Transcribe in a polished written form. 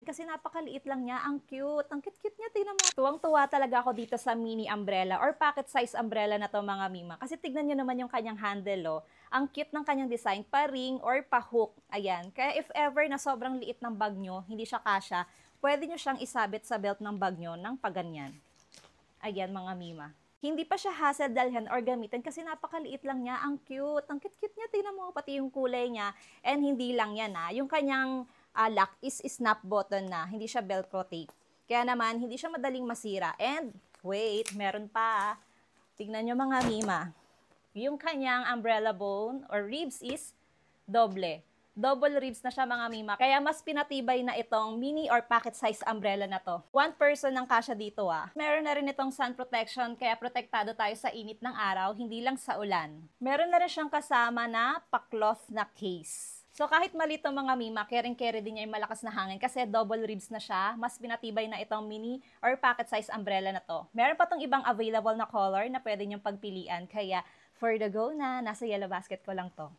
kasi napakaliit lang niya. Ang cute. Ang cute-cute niya. Tingnan mo. Tuwang-tuwa talaga ako dito sa mini umbrella or pocket size umbrella na to mga mima. Kasi tignan nyo naman yung kanyang handle, oh. Ang cute ng kanyang design. Pa-ring or pa-hook. Ayan. Kaya if ever na sobrang liit ng bag nyo, hindi siya kasya, pwede nyo siyang isabit sa belt ng bag nyo ng paganyan. Ayan mga mima. Hindi pa siya hassle dalhin or gamitin kasi napakaliit lang niya. Ang cute. Ang cute-cute niya. Tingnan mo pati yung kulay niya. And hindi lang yan Yung kanyang lock is snap button na. Hindi siya velcro tape. Kaya naman, hindi siya madaling masira. And, wait, meron pa. Tingnan nyo mga mima. Yung kanyang umbrella bone or ribs is doble. Double ribs na siya mga mima. Kaya mas pinatibay na itong mini or pocket size umbrella na to. One person ang kasya dito Meron na rin itong sun protection kaya protektado tayo sa init ng araw, hindi lang sa ulan. Meron na rin siyang kasama na pa-cloth na case. So kahit maliit ang mga mima, carry din niya yung malakas na hangin kasi double ribs na siya. Mas pinatibay na itong mini or pocket size umbrella na to. Meron pa tong ibang available na color na pwede niyong pagpilian. Kaya for the go na, nasa yellow basket ko lang to.